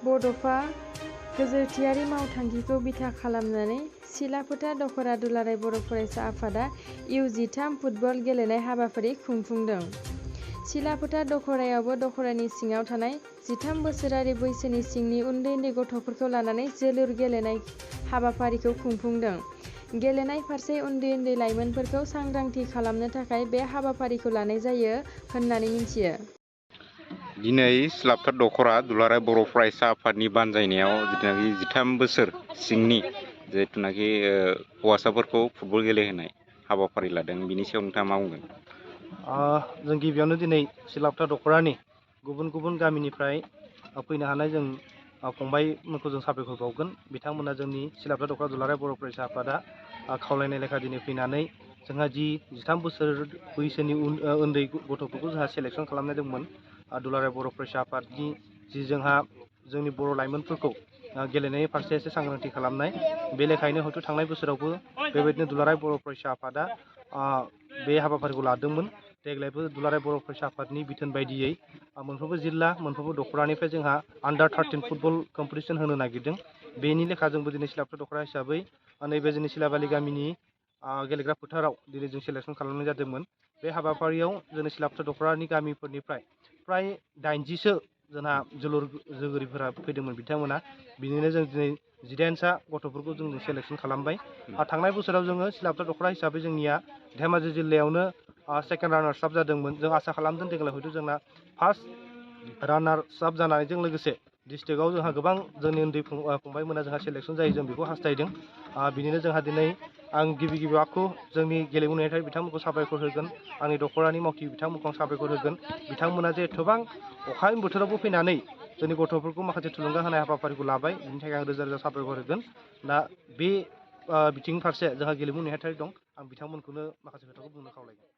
बड'फा गोजोरथियारि मावथांखिखौ बिथा खालामनानै सिलाफोथा दख'रा दुलाराय बर' फरायसा आफादा U13 फुटबल गेलेनाय हाबाफारि खुंफुंदों। सिलाफोथा दख'रायावबो दख'रानि सिङाव थानाय 13 बोसोरारि बैसोनि सिंनि उन्दै उन्दै गथ'फोरखौ लानानै जोलुर गेलेनाय हाबाफारिखौ खुंफुंदों। गेलेनाय फारसे उन्दै उन्दै लाइमोनफोरखौ सांग्रांथि खालामनो थाखाय बे हाबाफारिखौ लानाय जायो होननानै मिथियो। दिनै सिलाफोथा दख'रा दुलाराय बर' फरायसा आफादनि बानजायनायाव जिथुनाखि 13 बोसोर सिंनि जिथुनाखि हौवासाफोरखौ फुटबल गेलेहोनाय हाबाफारि लादों, बिनि सायाव नोंथाङा मा बुंगोन? जों गिबियावनो दिनै सिलाफोथा दख'रानि गुबुन गुबुन गामिनिफ्राय फैनो हानाय जों फंबायमोनखौ जों साबायखर बावगोन। बिथांमोना जोंनि सिलाफोथा दख'रा दुलाराय बर' फरायसा आफादा खावलायनाय लेखा दिनै फैनानै जोंहा 13 बोसोर बैसोनि उन्दै गथ'फोरखौ जोंहा सेलेक्सन खालामनाय दंमोन। दुलाराय बर' फरायसा आफादनि जोंहा जोंनि बर' लाइमोनफोरखौ गेलेनायनि फारसे एसे सांग्रांथि खालामनाय, बे लेखायैनो हयथ' थांनाय बोसोरावबो बेबायदिनो दुलाराय बर' फरायसा आफादा बे हाबाफारिखौ लादोंमोन। देग्लायबो दुलाराय बर' फरायसा आफादनि बिथोन बायदियै मोनफ्रोमबो जिल्ला मोनफ्रोमबो दख'रानिफ्राय जोंहा Under 13 फुटबल कम्पिटिसन होनो नागिरदों। बेनि लेखा जोंबो दिनै सिलाफोथा दख'रा हिसाबै नैबे जोंनि सिलाबालि गामिनि गेलेग्रा फोथाराव दिनै जों सेलेक्सन खालामनाय जादोंमोन। बे हाबाफारियाव जोंनि सिलाफोथा दख'रानि गामिफोरनिफ्राय फ्राय 80सो जोंहा जोलुरगिरिफोरा फैदोंमोन बिथांमोना। बिनिनो जों दिनै 18सा गथ'फोरखौ जों सेलेक्सन खालामबाय। थांनाय बोसोराव जोङो सिलाफोथा दख'रा हिसाबै जोंनिया धेमाजि जिल्लायावनो सेकेन्ड रानार्स आप जादोंमोन। जों आसा खालामदों देग्लाय हयथ' जोंना फार्स्ट रानार्स आप जानायजों लोगोसे डिस्ट्रिक्टआव जोंहा गोबां जोंनि उन्दै फंबायमोना जोंहा सेलेक्सन जायो, जों बेखौ हास्थायदों। बिनिनो जोंहा दिनै आं गिबि आखु जोंनि गेलेमु नेहाथारि बिथांमोनखौ साबायखर होगोन। आंनि दख'रानि मावथि बिथांमोनखौ आं साबायखर होगोन। बिथांमोना जे एथबां अखानि बोथोरावबो फैनानै जोंनि गथ'फोरखौ माखासे थुलुंगा होनाय हाबाफारिखौ लाबाय, बिनि थाखाय आं रोजा रोजा साबायखर होगोन। दा बे बिथिं फारसे जोंहा गेलेमु नेहाथारि दं, आं बिथांमोनखौनो माखासे खोथाखौ बुंनो खावलायगोन।